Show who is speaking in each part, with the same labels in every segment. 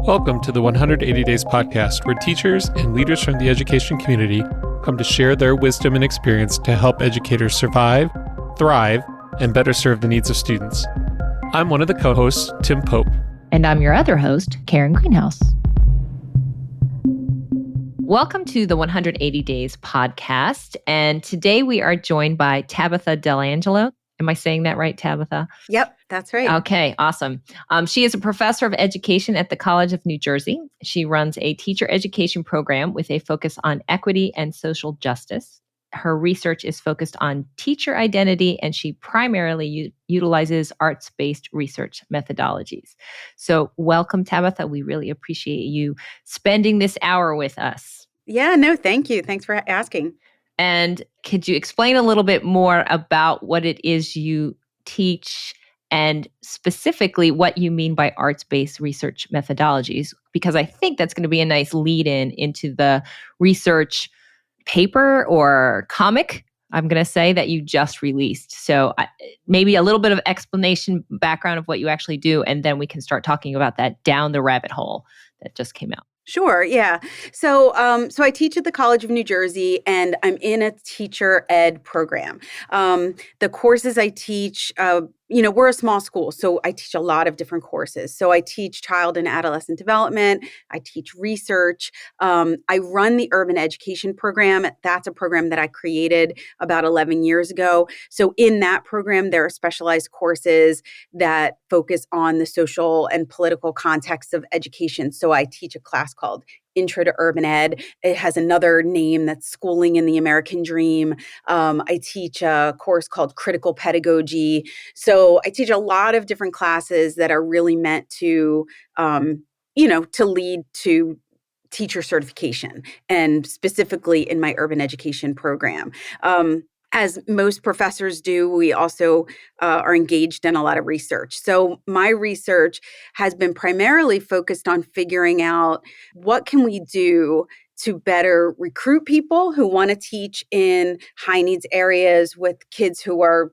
Speaker 1: Welcome to the 180 Days podcast, where teachers and leaders from the education community come to share their wisdom and experience to help educators survive, thrive, and better serve the needs of students. I'm one of the co-hosts, Tim Pope.
Speaker 2: And I'm your other host, Karen Greenhouse. Welcome to the 180 Days podcast. And today we are joined by Tabitha Dell'Angelo. Am I saying that right, Tabitha?
Speaker 3: Yep, that's right.
Speaker 2: Okay, awesome. She is a professor of education at the College of New Jersey. She runs a teacher education program with a focus on equity and social justice. Her research is focused on teacher identity, and she primarily utilizes arts-based research methodologies. So welcome, Tabitha. We really appreciate you spending this hour with us.
Speaker 3: Yeah, no, thank you. Thanks for asking.
Speaker 2: And could you explain a little bit more about what it is you teach and specifically what you mean by arts-based research methodologies? Because I think that's going to be a nice lead-in into the research paper or comic, I'm going to say, that you just released. So maybe a little bit of explanation, background of what you actually do, and then we can start talking about that down the rabbit hole that just came out.
Speaker 3: Sure. Yeah. So I teach at the College of New Jersey, and I'm in a TeacherEd program. The courses I teach, we're a small school, so I teach a lot of different courses. So I teach child and adolescent development. I teach research. I run the urban education program. That's a program that I created about 11 years ago. So in that program, there are specialized courses that focus on the social and political context of education. So I teach a class called Intro to Urban Ed. It has another name, that's Schooling in the American Dream. I teach a course called Critical Pedagogy. So I teach a lot of different classes that are really meant to, to lead to teacher certification, and specifically in my urban education program. As most professors do, we also are engaged in a lot of research. So my research has been primarily focused on figuring out what can we do to better recruit people who want to teach in high needs areas with kids who are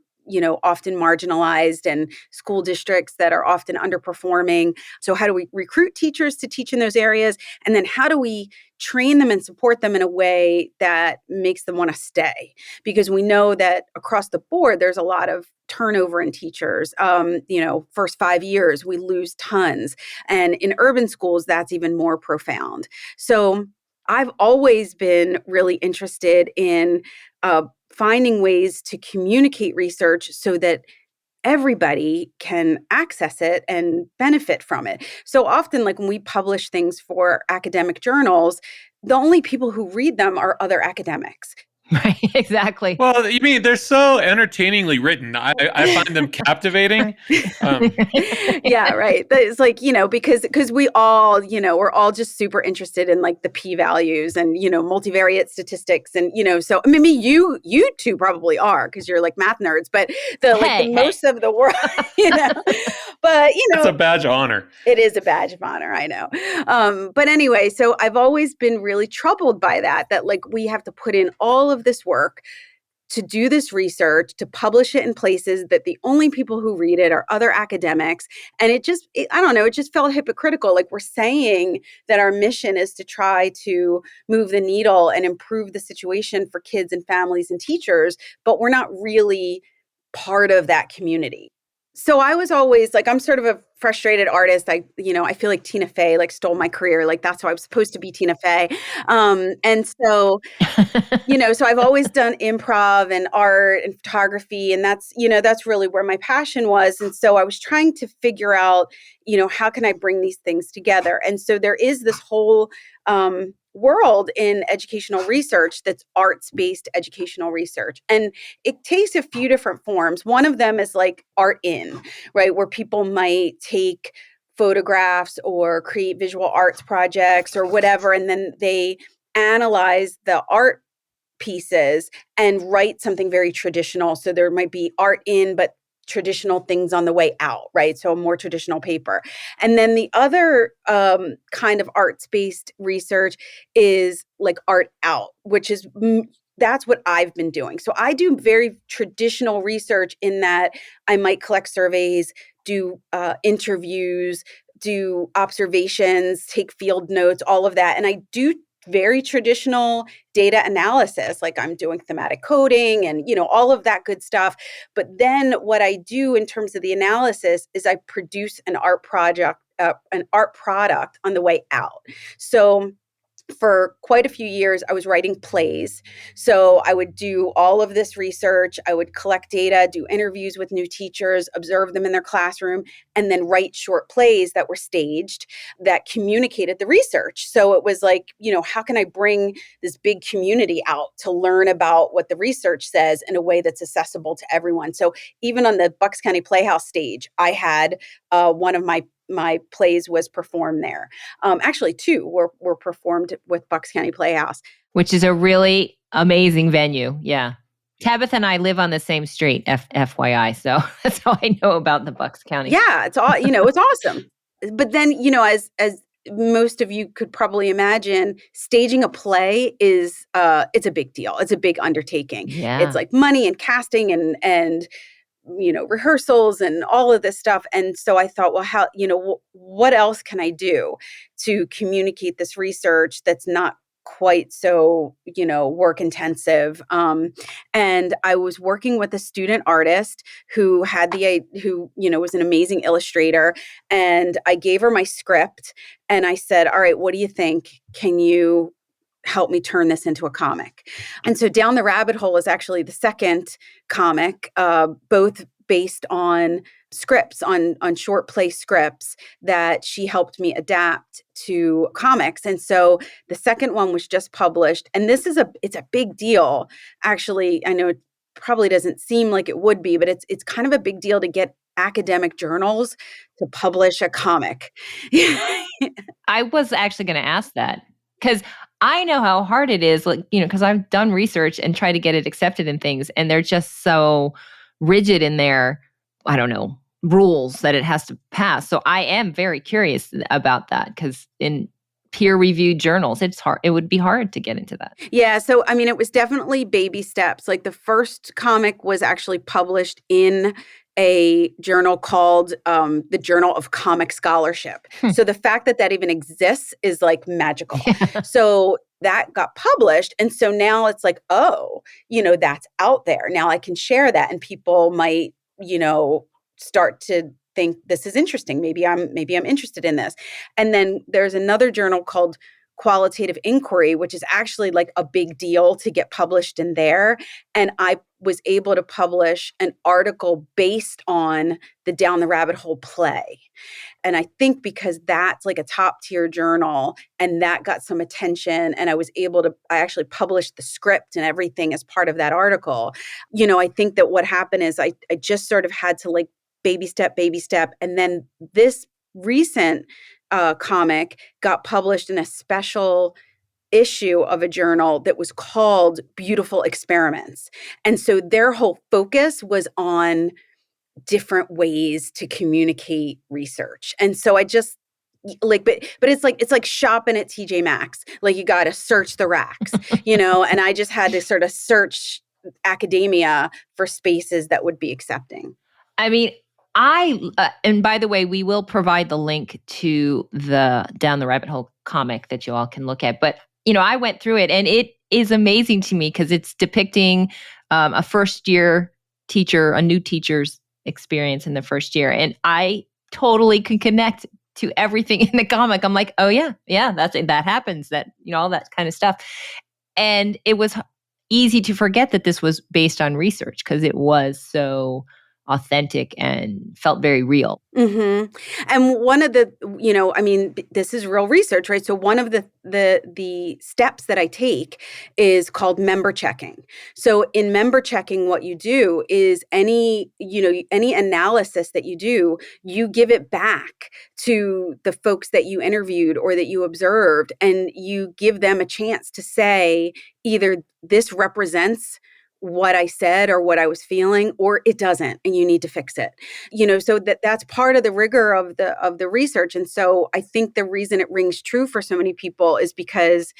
Speaker 3: often marginalized, and school districts that are often underperforming. So how do we recruit teachers to teach in those areas? And then how do we train them and support them in a way that makes them want to stay? Because we know that across the board, there's a lot of turnover in teachers. First 5 years, we lose tons. And in urban schools, that's even more profound. So I've always been really interested in finding ways to communicate research so that everybody can access it and benefit from it. So often, like when we publish things for academic journals, the only people who read them are other academics.
Speaker 2: Right, exactly.
Speaker 1: Well, you mean they're so entertainingly written. I find them captivating.
Speaker 3: Yeah, right. It's like, because we all, we're all just super interested in like the p-values and, multivariate statistics. And, so maybe you two probably are, because you're like math nerds, but most of the world, but,
Speaker 1: It's a badge of honor.
Speaker 3: It is a badge of honor. I know. But anyway, so I've always been really troubled by that like we have to put in all of this work to do this research, to publish it in places that the only people who read it are other academics. And it just felt hypocritical. Like we're saying that our mission is to try to move the needle and improve the situation for kids and families and teachers, but we're not really part of that community. So I was always like, I'm sort of a frustrated artist. I feel like Tina Fey stole my career. Like that's how I was supposed to be, Tina Fey. And so, so I've always done improv and art and photography, and that's really where my passion was. And so I was trying to figure out, how can I bring these things together? And so there is this whole world in educational research that's arts-based educational research. And it takes a few different forms. One of them is like art in, right? Where people might take photographs or create visual arts projects or whatever, and then they analyze the art pieces and write something very traditional. So there might be art in, but traditional things on the way out, right? So a more traditional paper. And then the other kind of arts-based research is like art out, which is that's what I've been doing. So I do very traditional research in that I might collect surveys, do interviews, do observations, take field notes, all of that. And I do very traditional data analysis, like I'm doing thematic coding and, all of that good stuff. But then what I do in terms of the analysis is I produce an art product on the way out. So for quite a few years, I was writing plays. So I would do all of this research. I would collect data, do interviews with new teachers, observe them in their classroom, and then write short plays that were staged that communicated the research. So it was like, how can I bring this big community out to learn about what the research says in a way that's accessible to everyone? So even on the Bucks County Playhouse stage, I had one of my plays was performed there. Actually, two were performed with Bucks County Playhouse.
Speaker 2: Which is a really amazing venue. Yeah. Tabitha and I live on the same street, FYI. So that's how I know about the Bucks County.
Speaker 3: Yeah, it's all, it's awesome. But then, as most of you could probably imagine, staging a play is it's a big deal. It's a big undertaking.
Speaker 2: Yeah.
Speaker 3: It's like money and casting and rehearsals and all of this stuff. And so I thought, well, how, what else can I do to communicate this research that's not quite so, work intensive. And I was working with a student artist who was an amazing illustrator. And I gave her my script and I said, all right, what do you think? Can you help me turn this into a comic? And so Down the Rabbit Hole is actually the second comic, both based on scripts, on short play scripts that she helped me adapt to comics. And so the second one was just published. And it's a big deal. Actually, I know it probably doesn't seem like it would be, but it's kind of a big deal to get academic journals to publish a comic.
Speaker 2: I was actually going to ask that because I know how hard it is, because I've done research and tried to get it accepted in things, and they're just so rigid in their, I don't know, rules that it has to pass. So I am very curious about that because in peer-reviewed journals, it's hard. It would be hard to get into that.
Speaker 3: Yeah. So, it was definitely baby steps. Like the first comic was actually published in a journal called the Journal of Comic Scholarship. So the fact that even exists is like magical. Yeah. So that got published. And so now it's like, oh, that's out there. Now I can share that and people might, start to think this is interesting. Maybe I'm interested in this. And then there's another journal called Qualitative Inquiry, which is actually like a big deal to get published in there. And I was able to publish an article based on the Down the Rabbit Hole play. And I think because that's like a top tier journal and that got some attention and I actually published the script and everything as part of that article. I think that what happened is I just sort of had to like baby step. And then this recent comic got published in a special issue of a journal that was called Beautiful Experiments. And so their whole focus was on different ways to communicate research. And so I just but it's like shopping at TJ Maxx. Like you got to search the racks, and I just had to sort of search academia for spaces that would be accepting.
Speaker 2: I mean, and by the way, we will provide the link to the Down the Rabbit Hole comic that you all can look at. But, I went through it and it is amazing to me because it's depicting a first year teacher, a new teacher's experience in the first year. And I totally can connect to everything in the comic. I'm like, oh yeah, that happens, that, all that kind of stuff. And it was easy to forget that this was based on research because it was so authentic and felt very real.
Speaker 3: Mm-hmm. And one of the, this is real research, right? So one of the steps that I take is called member checking. So in member checking, what you do is any analysis that you do, you give it back to the folks that you interviewed or that you observed, and you give them a chance to say either this represents what I said or what I was feeling, or it doesn't, and you need to fix it. So that's part of the rigor of the research. And so I think the reason it rings true for so many people is because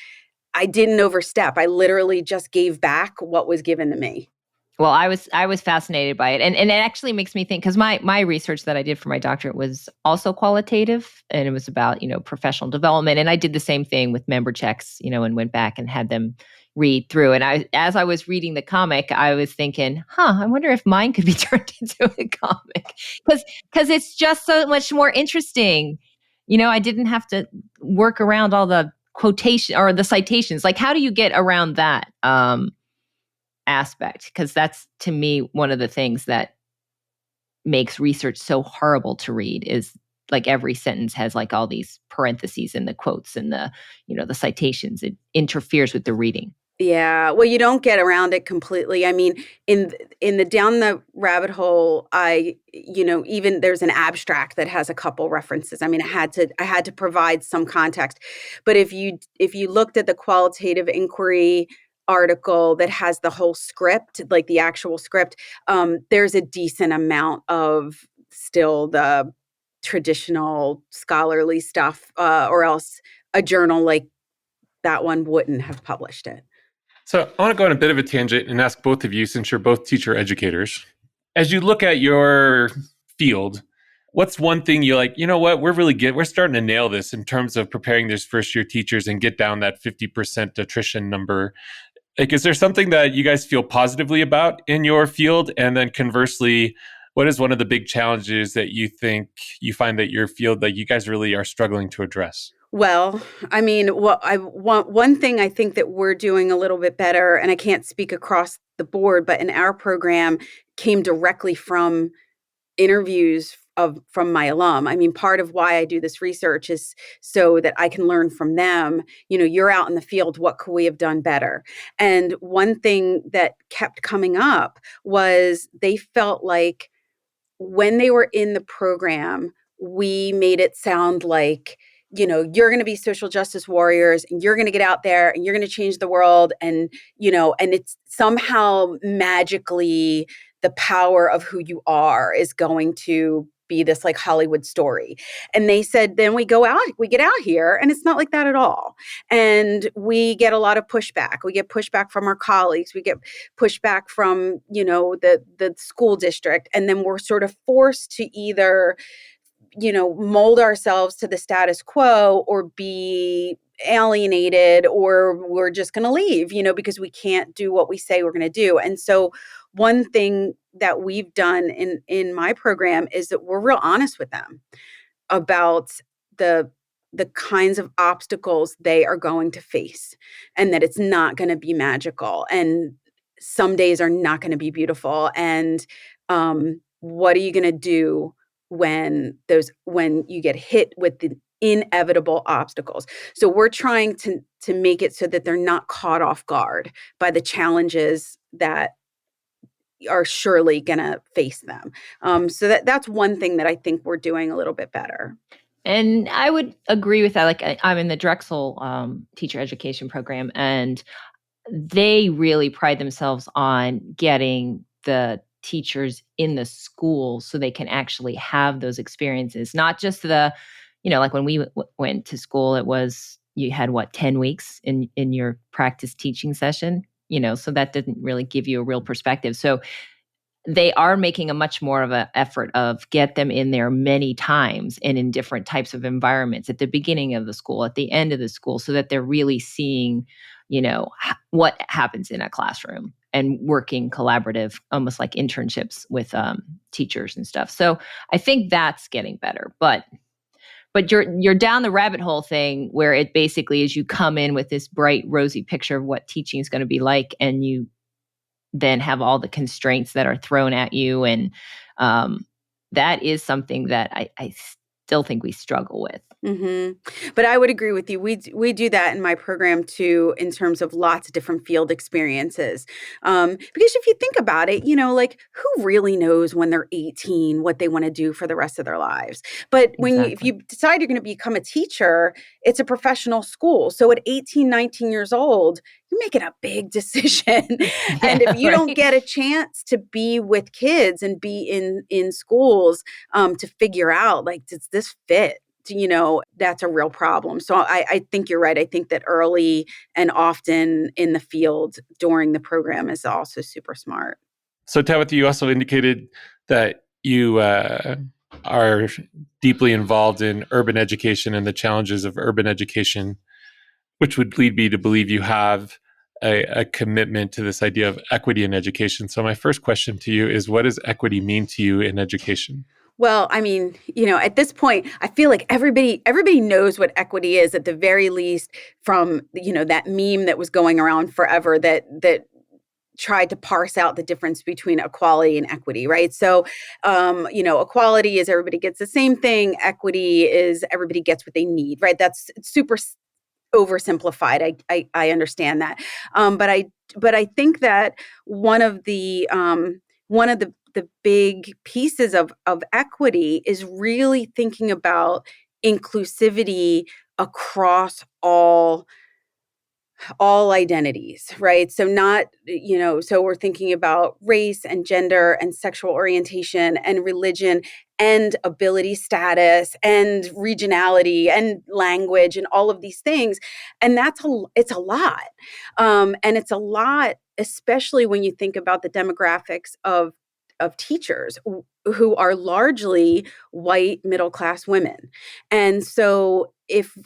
Speaker 3: I didn't overstep. I literally just gave back what was given to me.
Speaker 2: Well, I was fascinated by it, and it actually makes me think, because my research that I did for my doctorate was also qualitative, and it was about professional development, and I did the same thing with member checks, and went back and had them read through. And as I was reading the comic, I was thinking, I wonder if mine could be turned into a comic, because it's just so much more interesting. I didn't have to work around all the quotation or the citations. Like, how do you get around that? Aspect, because that's, to me, one of the things that makes research so horrible to read is like every sentence has like all these parentheses and the quotes and the citations. It interferes with the reading.
Speaker 3: Yeah, well, you don't get around it completely. I mean, in the down the rabbit hole, even there's an abstract that has a couple references. I mean, I had to provide some context. But if you looked at the qualitative inquiry article that has the whole script, like the actual script, there's a decent amount of still the traditional scholarly stuff, or else a journal like that one wouldn't have published it.
Speaker 1: So I want to go on a bit of a tangent and ask both of you, since you're both teacher educators. As you look at your field, what's one thing you're like, what, we're starting to nail this in terms of preparing these first year teachers and get down that 50% attrition number? Like, is there something that you guys feel positively about in your field? And then conversely, what is one of the big challenges that you think you find that your field that you guys really are struggling to address?
Speaker 3: Well, I mean, one thing I think that we're doing a little bit better, and I can't speak across the board, but in our program came directly from interviews from my alum. I mean, part of why I do this research is so that I can learn from them. You're out in the field. What could we have done better? And one thing that kept coming up was they felt like when they were in the program, we made it sound like, you're going to be social justice warriors and you're going to get out there and you're going to change the world. And it's somehow magically the power of who you are is going to be this like Hollywood story. And they said, then we get out here and it's not like that at all. And we get a lot of pushback. We get pushback from our colleagues. We get pushback from, the school district. And then we're sort of forced to either mold ourselves to the status quo or be alienated, or we're just going to leave, because we can't do what we say we're going to do. And so one thing that we've done in my program is that we're real honest with them about the kinds of obstacles they are going to face, and that it's not going to be magical, and some days are not going to be beautiful. And what are you going to do when you get hit with the inevitable obstacles? So we're trying to make it so that they're not caught off guard by the challenges that are surely going to face them. So that's one thing that I think we're doing a little bit better.
Speaker 2: And I would agree with that. Like, I'm in the Drexel teacher education program, and they really pride themselves on getting the teachers in the school so they can actually have those experiences. Not just like when we went to school, it was, you had 10 weeks in your practice teaching session, so that didn't really give you a real perspective. So they are making a much more of an effort of get them in there many times and in different types of environments at the beginning of the school, at the end of the school, so that they're really seeing, what happens in a classroom and working collaborative, almost like internships with teachers and stuff. So I think that's getting better. But you're down the rabbit hole thing, where it basically is you come in with this bright, rosy picture of what teaching is going to be like, and you then have all the constraints that are thrown at you. And that is something that I still think we struggle with.
Speaker 3: Mm-hmm. But I would agree with you. We do that in my program too, in terms of lots of different field experiences. Because if you think about it, like, who really knows when they're 18 what they want to do for the rest of their lives? But if you decide you're going to become a teacher, it's a professional school. So at 18, 19 years old, you're making a big decision. And if you don't get a chance to be with kids and be in schools to figure out, like, does this fit? That's a real problem. So I think you're right. I think that early and often in the field during the program is also super smart.
Speaker 1: So Tabitha, you also indicated that you are deeply involved in urban education and the challenges of urban education, which would lead me to believe you have a commitment to this idea of equity in education. So my first question to you is, what does equity mean to you in education?
Speaker 3: Well, I mean, at this point, I feel like everybody knows what equity is at the very least from, that meme that was going around forever that tried to parse out the difference between equality and equity, right? So, equality is everybody gets the same thing. Equity is everybody gets what they need, right? That's super oversimplified. I understand that, but I think that one of the big pieces of equity is really thinking about inclusivity across all identities, right? So not, so we're thinking about race and gender and sexual orientation and religion and ability status and regionality and language and all of these things. And it's a lot. And it's a lot, especially when you think about the demographics of teachers who are largely white middle-class women. And so if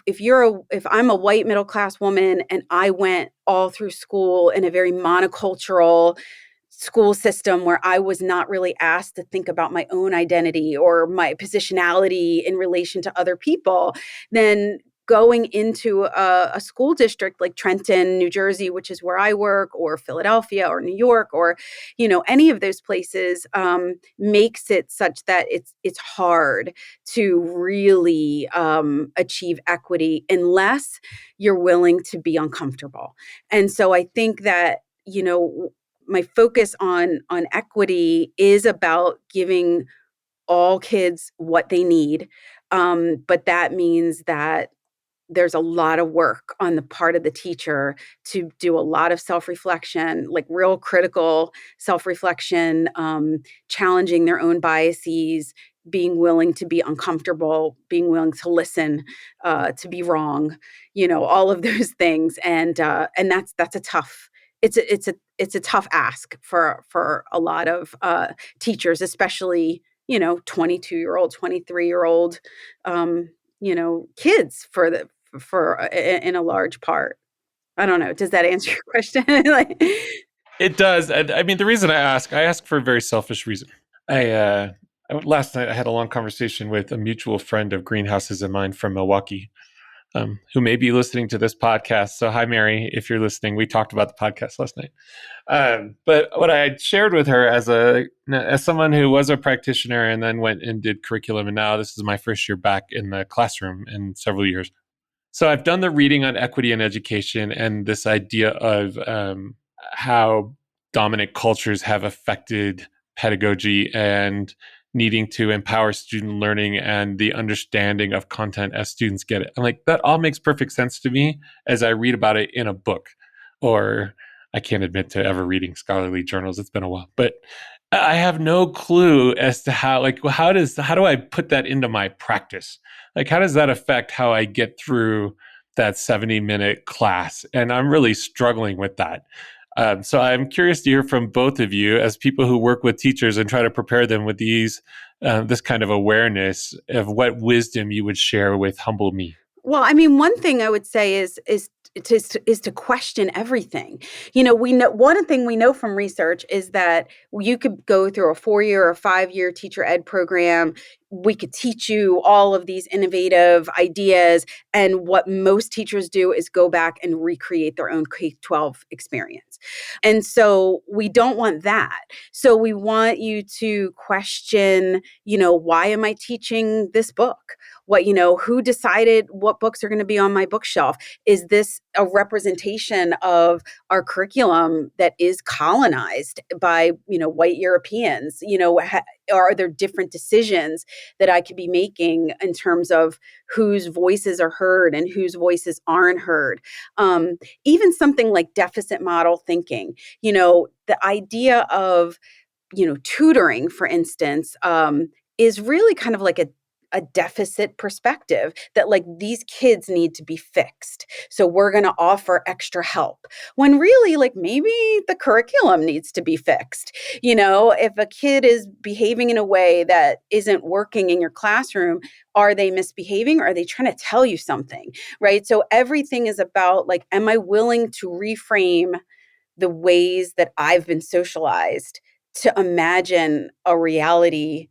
Speaker 3: I'm a white middle-class woman and I went all through school in a very monocultural school system where I was not really asked to think about my own identity or my positionality in relation to other people, then going into a school district like Trenton, New Jersey, which is where I work, or Philadelphia or New York, or any of those places, makes it such that it's hard to really achieve equity unless you're willing to be uncomfortable. And so I think that my focus on equity is about giving all kids what they need, but that means that there's a lot of work on the part of the teacher to do a lot of self-reflection, like real critical self-reflection, challenging their own biases, being willing to be uncomfortable, being willing to listen, to be wrong, all of those things. And that's a tough, it's a tough ask for a lot of teachers, especially 22-year-old, 23-year-old kids in a large part. I don't know. Does that answer your question?
Speaker 1: It does. I mean, the reason I ask for a very selfish reason. Last night I had a long conversation with a mutual friend of Greenhouses in Mind from Milwaukee, who may be listening to this podcast. So hi, Mary, if you're listening. We talked about the podcast last night. But what I shared with her as someone who was a practitioner and then went and did curriculum, and now this is my first year back in the classroom in several years. So I've done the reading on equity in education and this idea of how dominant cultures have affected pedagogy and needing to empower student learning and the understanding of content as students get it. And like, that all makes perfect sense to me as I read about it in a book, or I can't admit to ever reading scholarly journals. It's been a while, but I have no clue as to how do I put that into my practice? Like, how does that affect how I get through that 70-minute class? And I'm really struggling with that. So I'm curious to hear from both of you as people who work with teachers and try to prepare them with this kind of awareness of what wisdom you would share with humble me.
Speaker 3: Well, I mean, one thing I would say is to question everything. One thing we know from research is that you could go through a 4-year or 5-year teacher ed program. We could teach you all of these innovative ideas. And what most teachers do is go back and recreate their own K-12 experience. And so we don't want that. So we want you to question, why am I teaching this book? Who decided what books are going to be on my bookshelf? Is this a representation of our curriculum that is colonized by, white Europeans? Are there different decisions that I could be making in terms of whose voices are heard and whose voices aren't heard? Even something like deficit model thinking, the idea of, tutoring, for instance, is really kind of like a deficit perspective that like these kids need to be fixed. So we're going to offer extra help when really like maybe the curriculum needs to be fixed. If a kid is behaving in a way that isn't working in your classroom, are they misbehaving or are they trying to tell you something? Right. So everything is about like, am I willing to reframe the ways that I've been socialized to imagine a reality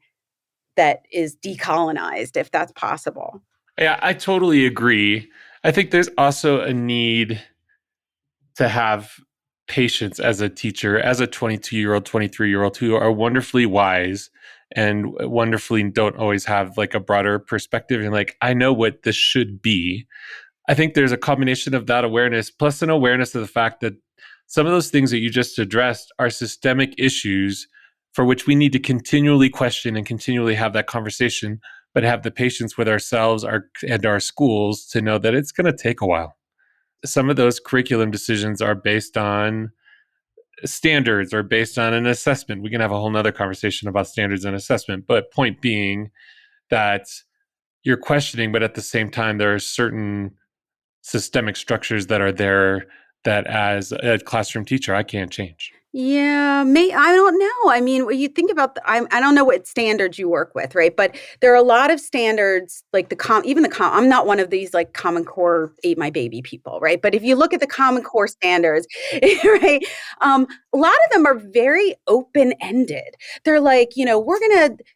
Speaker 3: that is decolonized, if that's possible.
Speaker 1: Yeah, I totally agree. I think there's also a need to have patience as a teacher, as a 22-year-old, 23-year-old who are wonderfully wise and wonderfully don't always have like a broader perspective and like, I know what this should be. I think there's a combination of that awareness plus an awareness of the fact that some of those things that you just addressed are systemic issues for which we need to continually question and continually have that conversation, but have the patience with ourselves and our schools to know that it's going to take a while. Some of those curriculum decisions are based on standards or based on an assessment. We can have a whole nother conversation about standards and assessment, but point being that you're questioning, but at the same time, there are certain systemic structures that are there that as a classroom teacher, I can't change.
Speaker 3: Yeah, I don't know. I mean, when you think about I don't know what standards you work with, right? But there are a lot of standards, like I'm not one of these like Common Core ate my baby people, right? But if you look at the Common Core standards, right, a lot of them are very open-ended. They're like,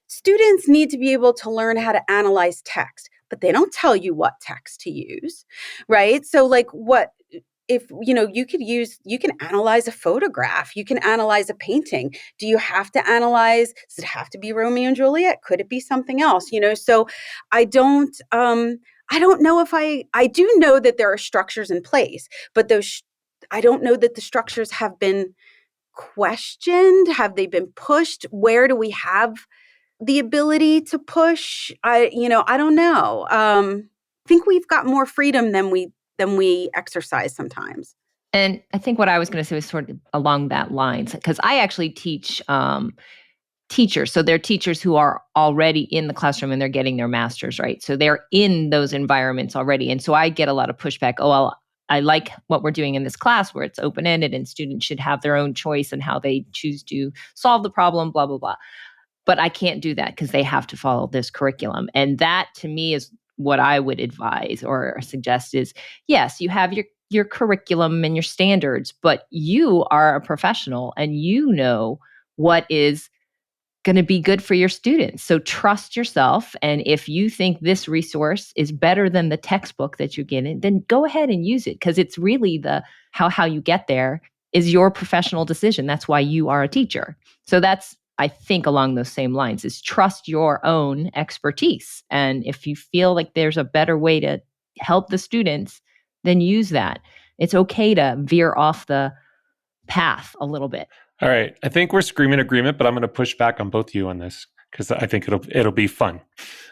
Speaker 3: students need to be able to learn how to analyze text, but they don't tell you what text to use, right? So like if you can analyze a photograph, you can analyze a painting. Do you have to analyze? Does it have to be Romeo and Juliet? Could it be something else? So I don't know if I do know that there are structures in place, but I don't know that the structures have been questioned. Have they been pushed? Where do we have the ability to push? I don't know. I think we've got more freedom than we exercise sometimes.
Speaker 2: And I think what I was going to say was sort of along that lines, because I actually teach teachers. So they're teachers who are already in the classroom and they're getting their master's, right? So they're in those environments already. And so I get a lot of pushback. Oh, well, I like what we're doing in this class where it's open-ended and students should have their own choice in how they choose to solve the problem, blah, blah, blah. But I can't do that because they have to follow this curriculum. And that to me is what I would advise or suggest is, yes, you have your curriculum and your standards, but you are a professional and you know what is going to be good for your students. So trust yourself. And if you think this resource is better than the textbook that you're getting, then go ahead and use it, because it's really the how you get there is your professional decision. That's why you are a teacher. So that's, I think, along those same lines, is trust your own expertise. And if you feel like there's a better way to help the students, then use that. It's okay to veer off the path a little bit.
Speaker 1: All right. I think we're screaming agreement, but I'm going to push back on both of you on this because I think it'll be fun.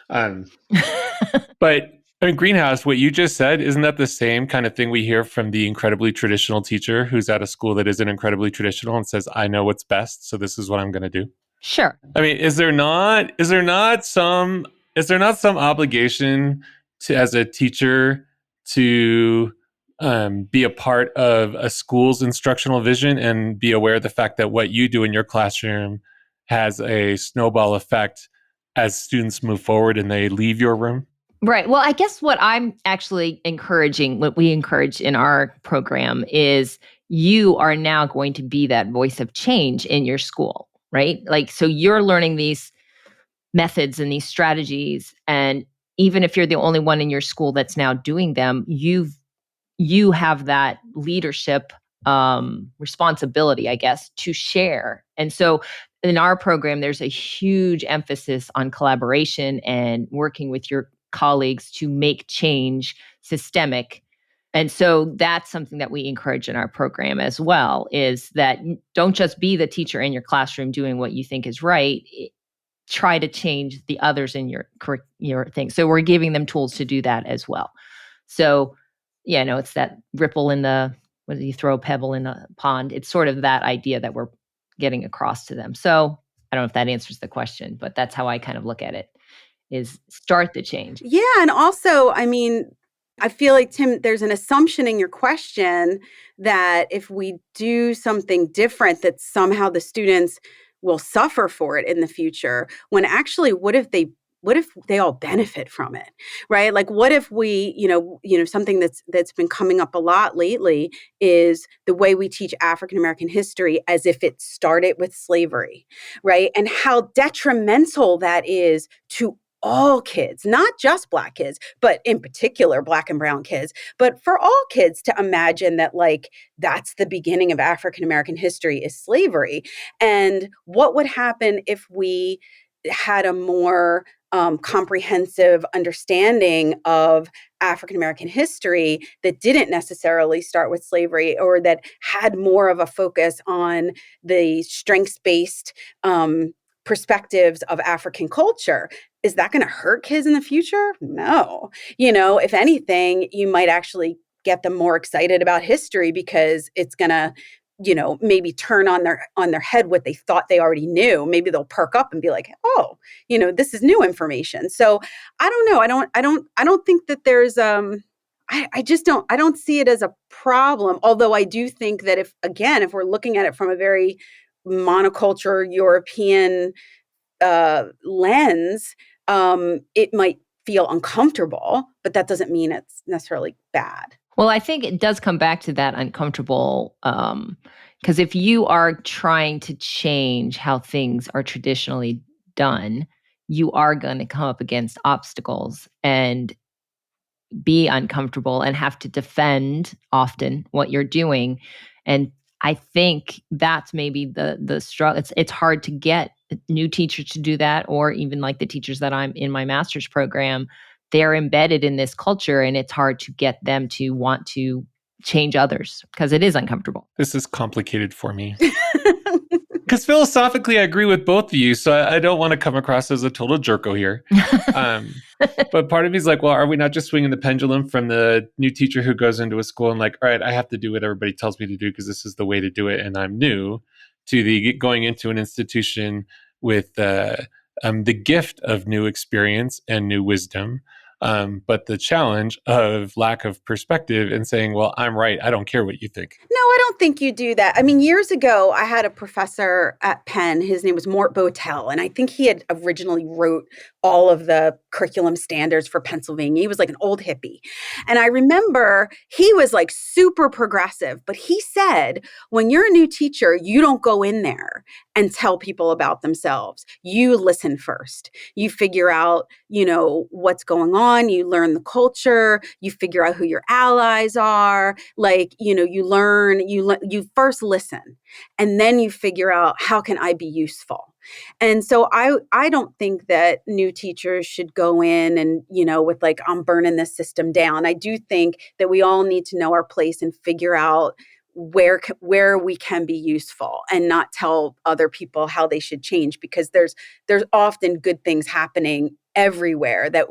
Speaker 1: But I mean, Greenhouse, what you just said, isn't that the same kind of thing we hear from the incredibly traditional teacher who's at a school that isn't incredibly traditional and says, I know what's best, so this is what I'm going to do?
Speaker 2: Sure.
Speaker 1: I mean, is there not some obligation to, as a teacher, to be a part of a school's instructional vision and be aware of the fact that what you do in your classroom has a snowball effect as students move forward and they leave your room?
Speaker 2: Right. Well, I guess what I'm actually encouraging, what we encourage in our program is you are now going to be that voice of change in your school, right? Like, so you're learning these methods and these strategies. And even if you're the only one in your school that's now doing them, you have that leadership responsibility, I guess, to share. And so in our program, there's a huge emphasis on collaboration and working with your colleagues to make change systemic. And so that's something that we encourage in our program as well, is that don't just be the teacher in your classroom doing what you think is right. Try to change the others in your thing. So we're giving them tools to do that as well. So yeah, no, it's that ripple in when you throw a pebble in a pond. It's sort of that idea that we're getting across to them. So I don't know if that answers the question, but that's how I kind of look at it. is start the change.
Speaker 3: Yeah. And also, I mean, I feel like, Tim, there's an assumption in your question that if we do something different, that somehow the students will suffer for it in the future, when actually, what if they all benefit from it, right? Like, what if we, something that's been coming up a lot lately is the way we teach African American history as if it started with slavery, right? And how detrimental that is to all kids, not just Black kids, but in particular Black and brown kids, but for all kids to imagine that, like, that's the beginning of African American history is slavery. And what would happen if we had a more comprehensive understanding of African American history that didn't necessarily start with slavery, or that had more of a focus on the strengths-based perspectives of African culture? Is that going to hurt kids in the future? No. If anything, you might actually get them more excited about history, because it's going to, maybe turn on their head what they thought they already knew. Maybe they'll perk up and be like, oh, this is new information. So I don't know. I don't think that there's, I don't see it as a problem. Although I do think that if we're looking at it from a very monoculture European lens, it might feel uncomfortable, but that doesn't mean it's necessarily bad.
Speaker 2: Well, I think it does come back to that uncomfortable, because if you are trying to change how things are traditionally done, you are going to come up against obstacles and be uncomfortable and have to defend often what you're doing. And I think that's maybe the struggle. It's hard to get new teachers to do that, or even like the teachers that I'm in my master's program, they're embedded in this culture, and it's hard to get them to want to change others because it is uncomfortable.
Speaker 1: This is complicated for me. Because philosophically, I agree with both of you, so I don't want to come across as a total jerko here. But part of me is like, well, are we not just swinging the pendulum from the new teacher who goes into a school and like, all right, I have to do what everybody tells me to do because this is the way to do it and I'm new, to the going into an institution with the gift of new experience and new wisdom, but the challenge of lack of perspective and saying, well, I'm right, I don't care what you think.
Speaker 3: No, I don't think you do that. I mean, years ago, I had a professor at Penn. His name was Mort Botel, and I think he had originally wrote all of the curriculum standards for Pennsylvania. He was like an old hippie. And I remember he was like super progressive, but he said, when you're a new teacher, you don't go in there and tell people about themselves. You listen first. You figure out, what's going on. You learn the culture. You figure out who your allies are. Like, you learn, you first listen, and then you figure out, how can I be useful? And so I don't think that new teachers should go in and, with like, I'm burning this system down. I do think that we all need to know our place and figure out where we can be useful, and not tell other people how they should change, because there's often good things happening everywhere that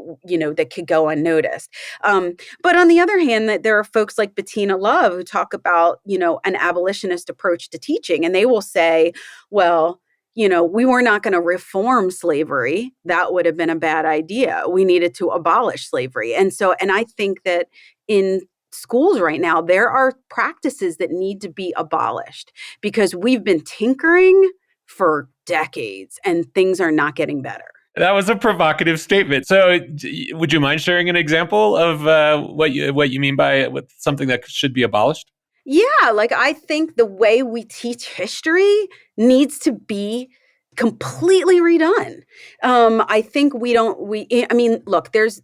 Speaker 3: that could go unnoticed. But on the other hand, that there are folks like Bettina Love who talk about an abolitionist approach to teaching, and they will say, well, we were not going to reform slavery. That would have been a bad idea. We needed to abolish slavery. And I think that in schools right now, there are practices that need to be abolished, because we've been tinkering for decades and things are not getting better.
Speaker 1: That was a provocative statement. So would you mind sharing an example of what you mean by something that should be abolished?
Speaker 3: Yeah, like, I think the way we teach history needs to be completely redone. I think look, there's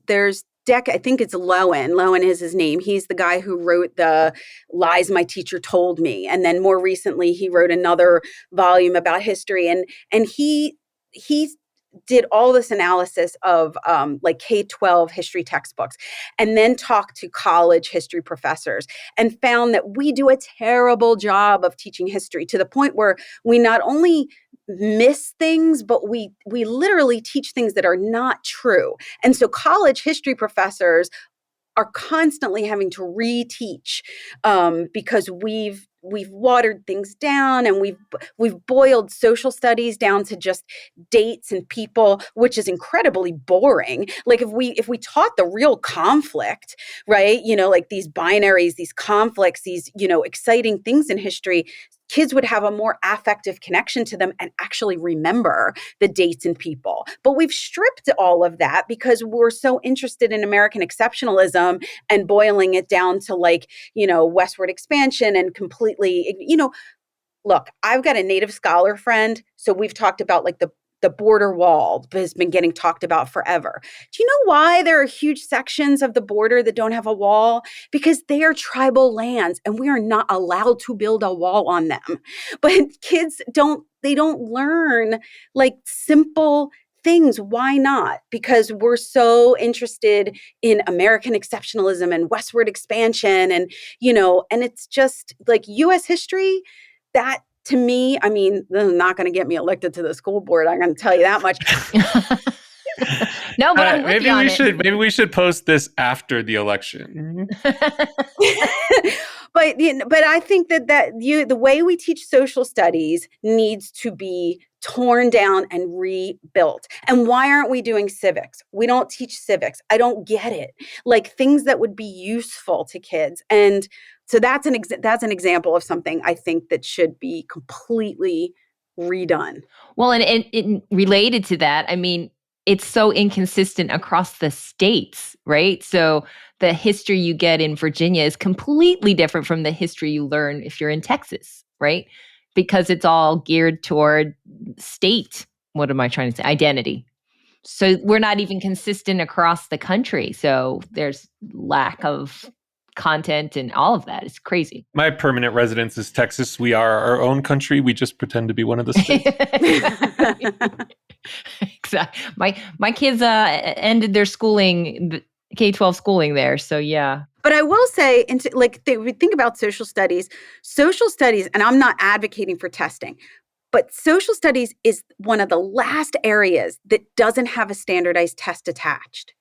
Speaker 3: I think it's Lowen. Lowen is his name. He's the guy who wrote the Lies My Teacher Told Me. And then more recently, he wrote another volume about history. And he did all this analysis of like K-12 history textbooks, and then talked to college history professors, and found that we do a terrible job of teaching history, to the point where we not only miss things, but we literally teach things that are not true. And so college history professors are constantly having to reteach because we've watered things down, and we've boiled social studies down to just dates and people, which is incredibly boring. Like if we taught the real conflict, right? Like these binaries, these conflicts, these, exciting things in history, kids would have a more affective connection to them and actually remember the dates and people. But we've stripped all of that because we're so interested in American exceptionalism and boiling it down to westward expansion and completely, look, I've got a Native scholar friend. So we've talked about the border wall has been getting talked about forever. Do you know why there are huge sections of the border that don't have a wall? Because they are tribal lands and we are not allowed to build a wall on them. But kids don't learn simple things. Why not? Because we're so interested in American exceptionalism and westward expansion and it's just US history, that to me, I mean, this is not going to get me elected to the school board. I'm going to tell you that much.
Speaker 2: No, but I'm with
Speaker 1: maybe
Speaker 2: you on
Speaker 1: we
Speaker 2: it.
Speaker 1: should maybe we should post this after the election.
Speaker 3: But I think that the way we teach social studies needs to be torn down and rebuilt. And why aren't we doing civics? We don't teach civics. I don't get it. Things that would be useful to kids. And so that's an example of something I think that should be completely redone.
Speaker 2: Well, and it related to that, I mean, it's so inconsistent across the states, right? So the history you get in Virginia is completely different from the history you learn if you're in Texas, right? Because it's all geared toward state, what am I trying to say? Identity. So we're not even consistent across the country. So there's lack of content and all of that. It's crazy.
Speaker 1: My permanent residence is Texas. We are our own country. We just pretend to be one of the states.
Speaker 2: Exactly. My kids ended their schooling, K-12 schooling there. So yeah.
Speaker 3: But I will say, we think about social studies, and I'm not advocating for testing, but social studies is one of the last areas that doesn't have a standardized test attached.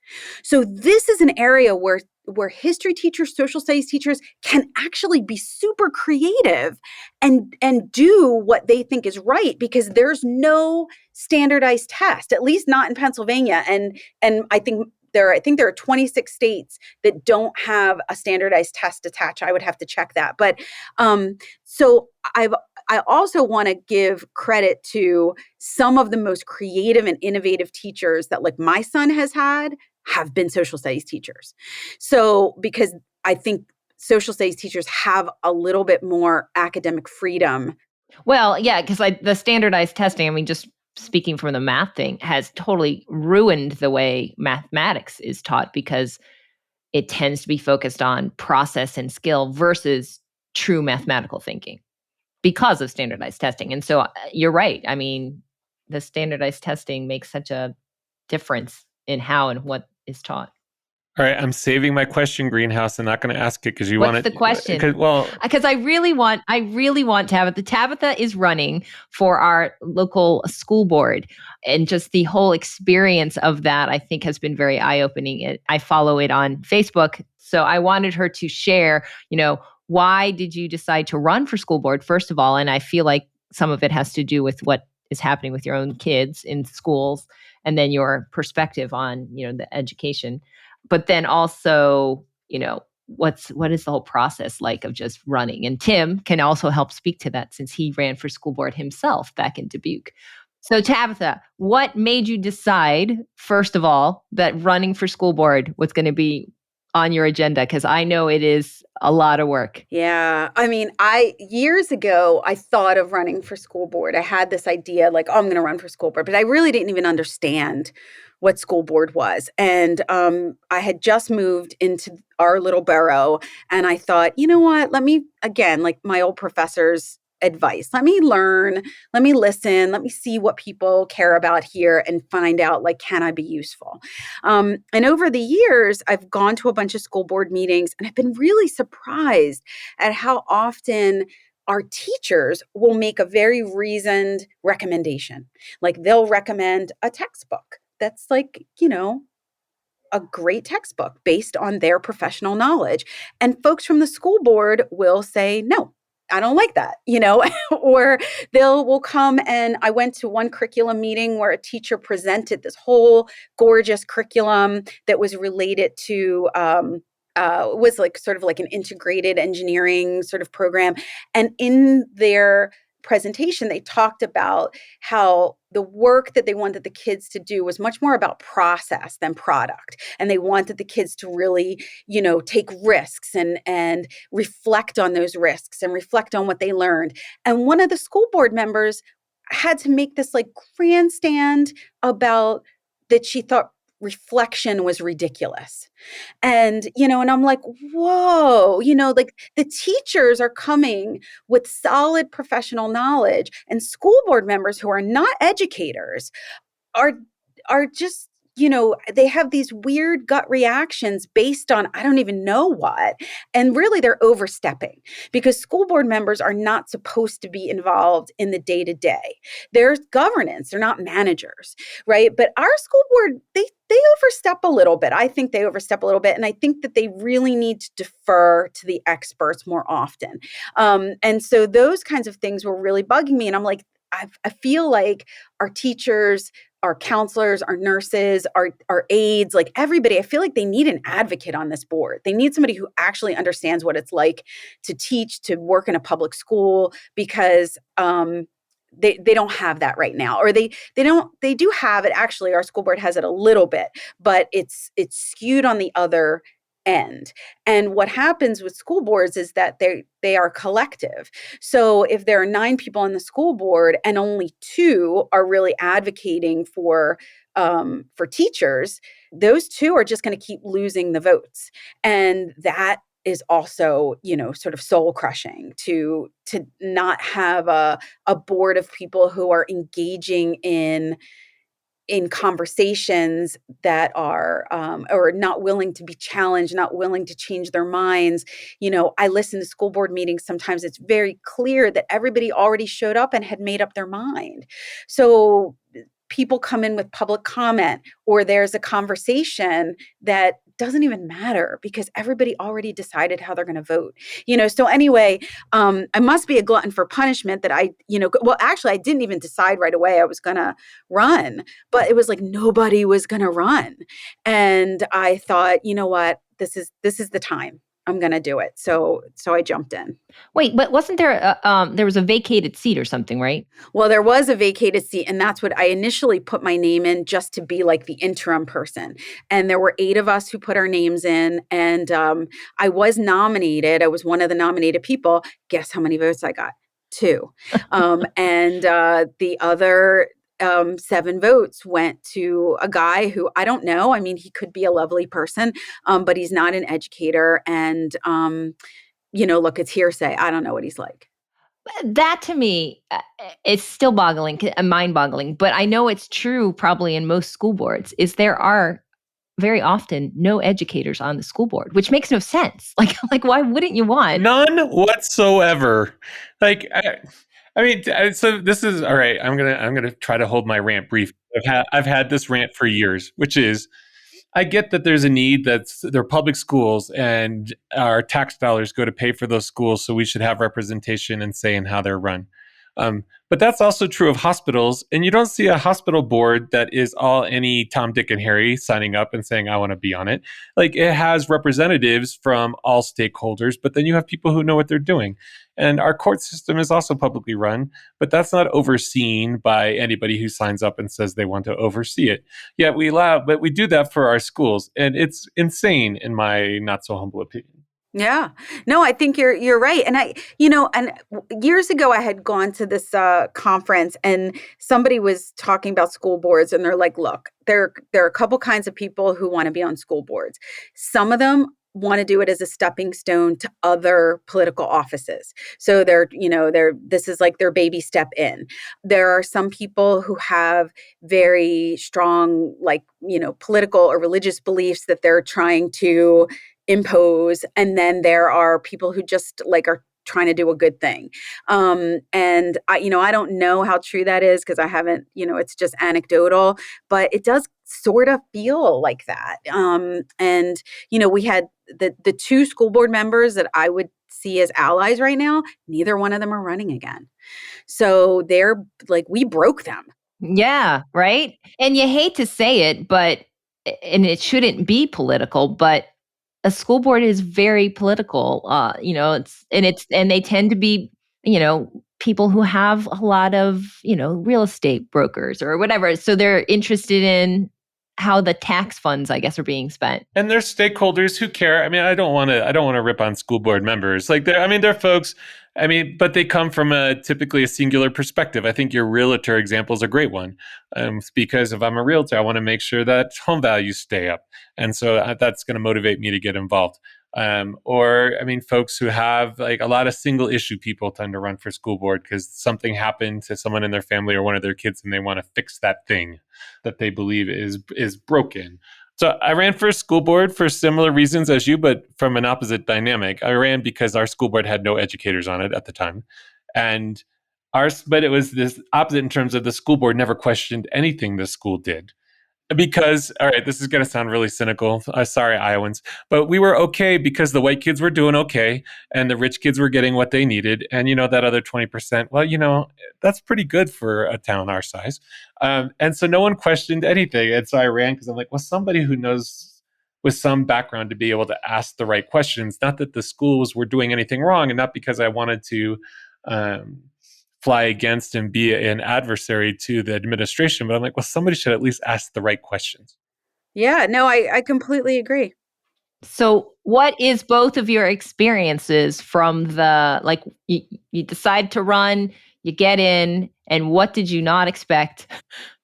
Speaker 3: So this is an area where history teachers, social studies teachers can actually be super creative and do what they think is right because there's no standardized test, at least not in Pennsylvania. And I think there are 26 states that don't have a standardized test attached. I would have to check that. But so I also want to give credit to some of the most creative and innovative teachers that my son has had have been social studies teachers. So because I think social studies teachers have a little bit more academic freedom.
Speaker 2: Well, yeah, because the standardized testing, I mean, just speaking from the math thing, has totally ruined the way mathematics is taught because it tends to be focused on process and skill versus true mathematical thinking because of standardized testing. And so you're right. I mean, the standardized testing makes such a difference in how and what is taught.
Speaker 1: All right, I'm saving my question, Greenhouse. I'm not going to ask it because you want
Speaker 2: What's the question?
Speaker 1: Because
Speaker 2: I really want Tabitha. Tabitha is running for our local school board, and just the whole experience of that, I think, has been very eye-opening. I follow it on Facebook, so I wanted her to share. Why did you decide to run for school board, first of all? And I feel like some of it has to do with what is happening with your own kids in schools, and then your perspective on the education. But then also, what is the whole process like of just running? And Tim can also help speak to that since he ran for school board himself back in Dubuque. So Tabitha, what made you decide, first of all, that running for school board was going to be on your agenda? Because I know it is a lot of work.
Speaker 3: Yeah. I mean, years ago, I thought of running for school board. I had this idea I'm going to run for school board, but I really didn't even understand what school board was. And I had just moved into our little borough and I thought, you know what, let me, again, my old professor's advice, let me learn, let me listen, let me see what people care about here and find out, can I be useful? And over the years, I've gone to a bunch of school board meetings and I've been really surprised at how often our teachers will make a very reasoned recommendation. They'll recommend a textbook that's a great textbook based on their professional knowledge. And folks from the school board will say, no, I don't like that, or will come. And I went to one curriculum meeting where a teacher presented this whole gorgeous curriculum that was related to, was like sort of like an integrated engineering sort of program. And in their presentation, they talked about how the work that they wanted the kids to do was much more about process than product. And they wanted the kids to really, take risks and reflect on those risks and reflect on what they learned. And one of the school board members had to make this like grandstand about that she thought reflection was ridiculous. And, and I'm like, whoa, like the teachers are coming with solid professional knowledge, and school board members who are not educators are just, they have these weird gut reactions based on, I don't even know what. And really they're overstepping, because school board members are not supposed to be involved in the day-to-day. There's governance, they're not managers, right? But our school board, they overstep a little bit. I think they overstep a little bit. And I think that they really need to defer to the experts more often. And so those kinds of things were really bugging me. And I'm like, I feel like our teachers, our counselors, our nurses, our aides, like everybody, I feel like they need an advocate on this board. They need somebody who actually understands what it's like to teach, to work in a public school, because they don't have that right now. Or they do have it. Actually, our school board has it a little bit, but it's skewed on the other end. And what happens with school boards is that they are collective. So if there are 9 people on the school board and only 2 are really advocating for teachers, those 2 are just going to keep losing the votes. And that is also, sort of soul crushing to not have a board of people who are engaging in conversations that are or not willing to be challenged, not willing to change their minds. I listen to school board meetings. Sometimes it's very clear that everybody already showed up and had made up their mind. So people come in with public comment, or there's a conversation that doesn't even matter because everybody already decided how they're going to vote. So anyway, I must be a glutton for punishment that well, actually I didn't even decide right away I was going to run, but it was like nobody was going to run. And I thought, you know what, this is the time. I'm going to do it. So I jumped in.
Speaker 2: Wait, but wasn't there there was a vacated seat or something, right?
Speaker 3: Well, there was a vacated seat, and that's what I initially put my name in, just to be like the interim person. And there were 8 of us who put our names in, and I was nominated. I was one of the nominated people. Guess how many votes I got? 2. And the other 7 votes went to a guy who I don't know. I mean, he could be a lovely person, but he's not an educator. And, look, it's hearsay. I don't know what he's like.
Speaker 2: That to me, it's still mind-boggling. But I know it's true probably in most school boards, is there are very often no educators on the school board, which makes no sense. Like why wouldn't you want?
Speaker 1: None whatsoever. So this is all right. I'm gonna try to hold my rant brief. I've had this rant for years, which is, I get that there's a need, they're public schools and our tax dollars go to pay for those schools, so we should have representation and say in how they're run. But that's also true of hospitals, and you don't see a hospital board that is all any Tom, Dick, and Harry signing up and saying, I want to be on it. Like, it has representatives from all stakeholders, but then you have people who know what they're doing. And our court system is also publicly run, but that's not overseen by anybody who signs up and says they want to oversee it. Yet we allow, but we do that for our schools, and it's insane in my not so humble opinion.
Speaker 3: Yeah, no, I think you're right. And and years ago I had gone to this conference, and somebody was talking about school boards, and they're like, look, there are a couple kinds of people who want to be on school boards. Some of them want to do it as a stepping stone to other political offices. So this is like their baby step in. There are some people who have very strong, political or religious beliefs that they're trying to impose. And then there are people who just are trying to do a good thing. And I don't know how true that is because I haven't, it's just anecdotal, but it does sort of feel like that. And we had the two school board members that I would see as allies right now, neither one of them are running again. So they're like, we broke them.
Speaker 2: Yeah, right. And you hate to say it, and it shouldn't be political, but a school board is very political. And they tend to be, people who have a lot of, real estate brokers or whatever. So they're interested in how the tax funds, I guess, are being spent.
Speaker 1: And there's stakeholders who care. I mean, I don't want to rip on school board members. Like they're folks. I mean, but they come from typically a singular perspective. I think your realtor example is a great one. Because if I'm a realtor, I want to make sure that home values stay up. And so that's going to motivate me to get involved. Folks who have like a lot of single issue people tend to run for school board because something happened to someone in their family or one of their kids and they want to fix that thing that they believe is broken. So I ran for school board for similar reasons as you, but from an opposite dynamic. I ran because our school board had no educators on it at the time. But it was this opposite in terms of the school board never questioned anything the school did. Because, all right, this is going to sound really cynical. Sorry, Iowans. But we were okay because the white kids were doing okay and the rich kids were getting what they needed. And, that other 20%, well, that's pretty good for a town our size. And so no one questioned anything. And so I ran because I'm like, well, somebody who knows with some background to be able to ask the right questions, not that the schools were doing anything wrong and not because I wanted to fly against and be an adversary to the administration. But I'm like, well, somebody should at least ask the right questions.
Speaker 3: Yeah, no, I completely agree.
Speaker 2: So what is both of your experiences from you decide to run, you get in, and what did you not expect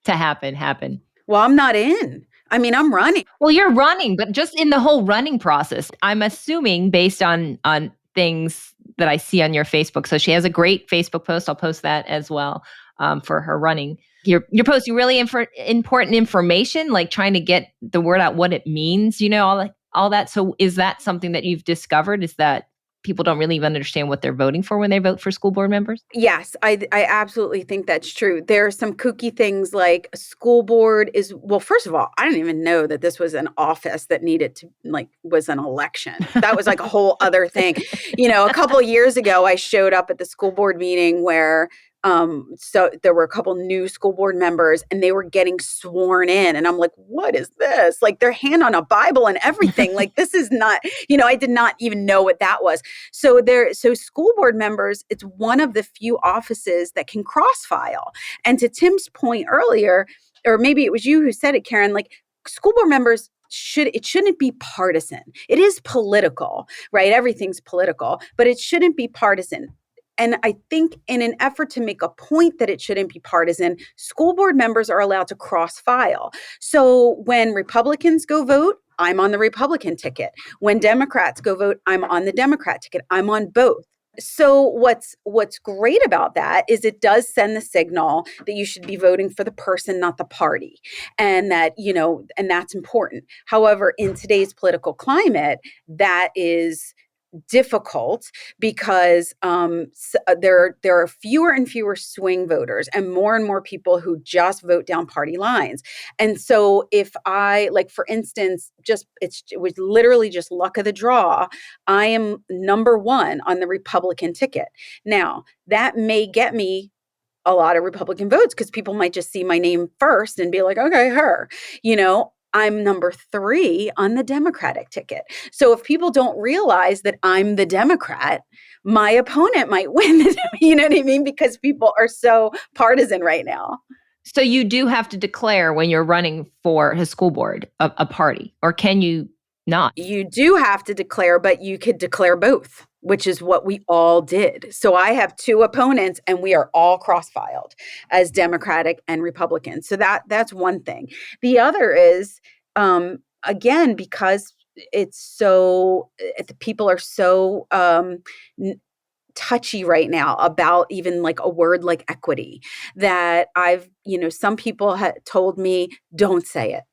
Speaker 2: to happen?
Speaker 3: Well, I'm not in. I mean, I'm running.
Speaker 2: Well, you're running, but just in the whole running process, I'm assuming based on things that I see on your Facebook. So she has a great Facebook post. I'll post that as well for her running. You're posting really important information, like trying to get the word out, what it means, all that. So is that something that you've discovered? Is that people don't really even understand what they're voting for when they vote for school board members?
Speaker 3: Yes, I absolutely think that's true. There are some kooky things like school board is, well, first of all, I didn't even know that this was an office that needed to, was an election. That was like a whole other thing. A couple of years ago, I showed up at the school board meeting where so there were a couple new school board members and they were getting sworn in. And I'm like, what is this? Like their hand on a Bible and everything. Like this is not, I did not even know what that was. So school board members, it's one of the few offices that can cross file. And to Tim's point earlier, or maybe it was you who said it, Karen, like school board members shouldn't be partisan. It is political, right? Everything's political, but it shouldn't be partisan. And I think in an effort to make a point that it shouldn't be partisan, school board members are allowed to cross file. So when Republicans go vote, I'm on the Republican ticket. When Democrats go vote, I'm on the Democrat ticket. I'm on both. So what's great about that is it does send the signal that you should be voting for the person, not the party. And that, and that's important. However, in today's political climate, that is difficult because there are fewer and fewer swing voters and more people who just vote down party lines. And so if I, like, for instance, it was literally just luck of the draw, I am number one on the Republican ticket. Now, that may get me a lot of Republican votes because people might just see my name first and be like, okay, her, I'm number 3 on the Democratic ticket. So if people don't realize that I'm the Democrat, my opponent might win. You know what I mean? Because people are so partisan right now.
Speaker 2: So you do have to declare when you're running for a school board, a party, or can you not?
Speaker 3: You do have to declare, but you could declare both, which is what we all did. So I have 2 opponents and we are all cross-filed as Democratic and Republican. So that's one thing. The other is, again, because people are so touchy right now about even like a word like equity that some people had told me, don't say it.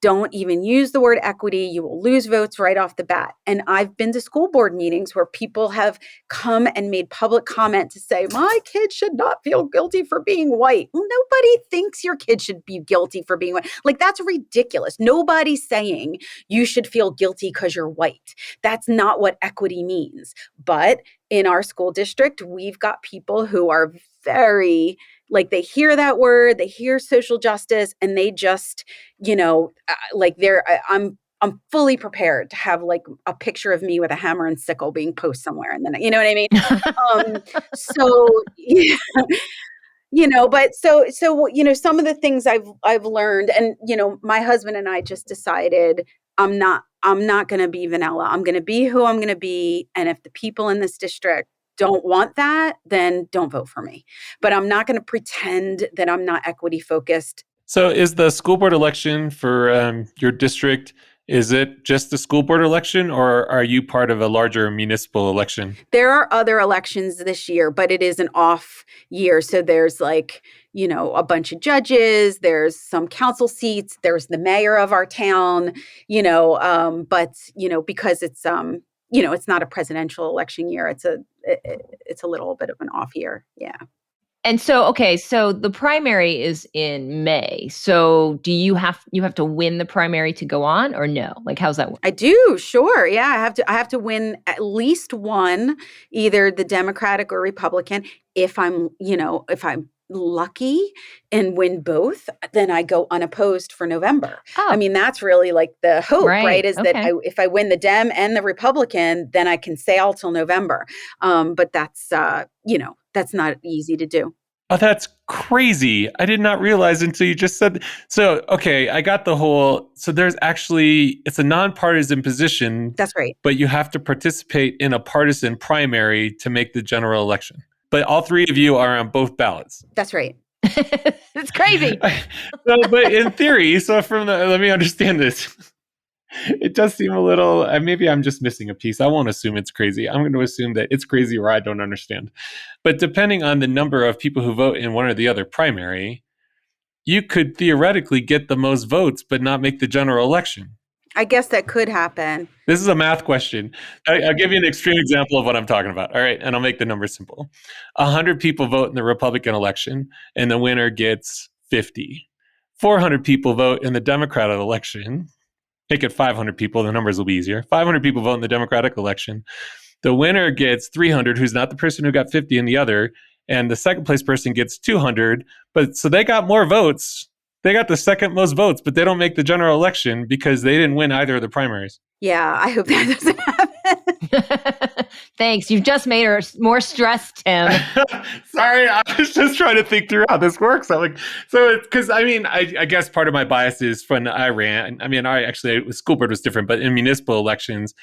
Speaker 3: don't even use the word equity. You will lose votes right off the bat. And I've been to school board meetings where people have come and made public comment to say, my kid should not feel guilty for being white. Well, nobody thinks your kid should be guilty for being white. Like, that's ridiculous. Nobody's saying you should feel guilty because you're white. That's not what equity means. But in our school district, we've got people who are very, like, they hear that word, they hear social justice, and they just, I'm fully prepared to have like a picture of me with a hammer and sickle being posted somewhere. And then, you know what I mean? So, yeah, but so, some of the things I've learned, and, my husband and I just decided I'm not going to be vanilla. I'm going to be who I'm going to be. And if the people in this district don't want that, then don't vote for me. But I'm not going to pretend that I'm not equity focused.
Speaker 1: So is the school board election for your district, is it just the school board election, or are you part of a larger municipal election?
Speaker 3: There are other elections this year, but it is an off year. So there's like, a bunch of judges, there's some council seats, there's the mayor of our town, but, because it's, it's not a presidential election year. It's a little bit of an off year. Yeah.
Speaker 2: And so, okay, so the primary is in May. So do you have to win the primary to go on, or no? Like, how's that work?
Speaker 3: I do, sure. Yeah, I have to win at least one, either the Democratic or Republican. If I'm lucky and win both, then I go unopposed for November. Oh. I mean, that's really like the hope, right? Is that if I win the Dem and the Republican, then I can sail till November. But that's, that's not easy to do.
Speaker 1: Oh, that's crazy. I did not realize until you just said. So, okay, I got the whole, so there's actually, it's a nonpartisan position.
Speaker 3: That's right.
Speaker 1: But you have to participate in a partisan primary to make the general election. But all three of you are on both ballots.
Speaker 3: That's right.
Speaker 2: It's crazy.
Speaker 1: But in theory, so let me understand this. It does seem a little, maybe I'm just missing a piece. I won't assume it's crazy. I'm going to assume that it's crazy or I don't understand. But depending on the number of people who vote in one or the other primary, you could theoretically get the most votes, but not make the general election.
Speaker 3: I guess that could happen.
Speaker 1: This is a math question. I'll give you an extreme example of what I'm talking about. All right. And I'll make the numbers simple. 100 people vote in the Republican election and the winner gets 50. 400 people vote in the Democratic election. Make it 500 people. The numbers will be easier. 500 people vote in the Democratic election. The winner gets 300, who's not the person who got 50 in the other. And the second place person gets 200. But so they got more votes. They got the second most votes, but they don't make the general election because they didn't win either of the primaries.
Speaker 3: Yeah, I hope that doesn't happen.
Speaker 2: Thanks. You've just made her more stressed, Tim.
Speaker 1: Sorry, I was just trying to think through how this works. I'm like, so it's because I guess part of my bias is when I ran. School board was different, but in municipal elections,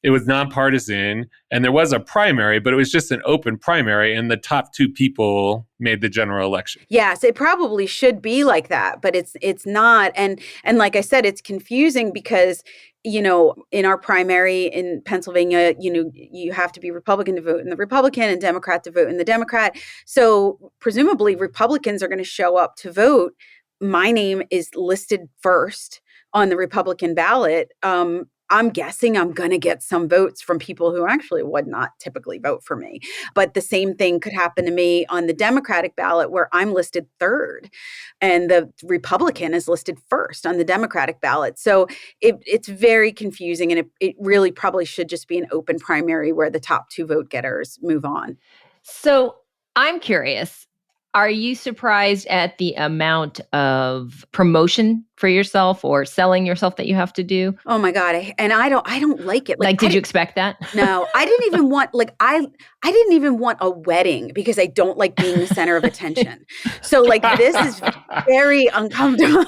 Speaker 1: it was nonpartisan, and there was a primary, but it was just an open primary, and the top two people made the general election.
Speaker 3: Yes, it probably should be like that, but it's not. And like I said, it's confusing because, in our primary in Pennsylvania, you have to be Republican to vote in the Republican and Democrat to vote in the Democrat. So presumably Republicans are going to show up to vote. My name is listed first on the Republican ballot. I'm guessing I'm going to get some votes from people who actually would not typically vote for me. But the same thing could happen to me on the Democratic ballot where I'm listed third and the Republican is listed first on the Democratic ballot. So it's very confusing, and it really probably should just be an open primary where the top two vote getters move on.
Speaker 2: So I'm curious. Are you surprised at the amount of promotion for yourself or selling yourself that you have to do?
Speaker 3: Oh my God. I don't like it.
Speaker 2: Did you expect that?
Speaker 3: No, I didn't even want, I didn't even want a wedding because I don't like being the center of attention. So this is very uncomfortable.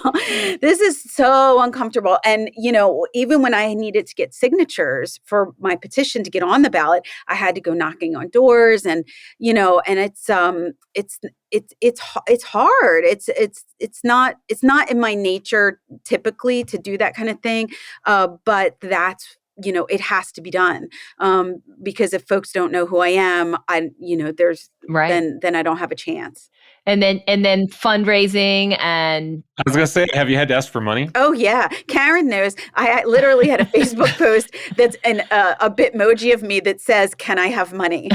Speaker 3: This is so uncomfortable. And, even when I needed to get signatures for my petition to get on the ballot, I had to go knocking on doors and, and it's hard. It's not in my nature typically to do that kind of thing. But that's it has to be done. Because if folks don't know who I am, there's
Speaker 2: Right.
Speaker 3: then I don't have a chance.
Speaker 2: And then fundraising and
Speaker 1: I was going to say, have you had to ask for money?
Speaker 3: Oh yeah, Karen knows. I literally had a Facebook post that's a Bitmoji of me that says, "Can I have money?"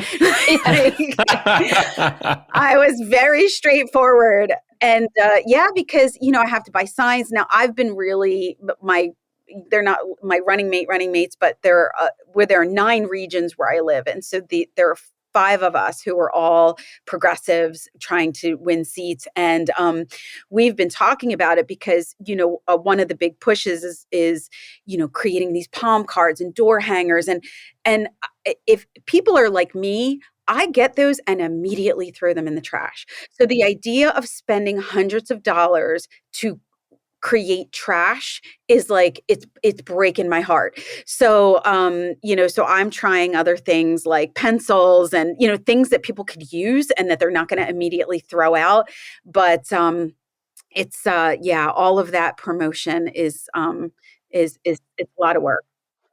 Speaker 3: I was very straightforward, and because I have to buy signs now. I've been they're not my running mates, but there are 9 regions where I live, and so there are 5 of us who are all progressives trying to win seats. And we've been talking about it because, one of the big pushes is creating these palm cards and door hangers. And if people are like me, I get those and immediately throw them in the trash. So the idea of spending hundreds of dollars to create trash is like it's breaking my heart. So so I'm trying other things like pencils and things that people could use and that they're not going to immediately throw out. But it's all of that promotion is it's a lot of work.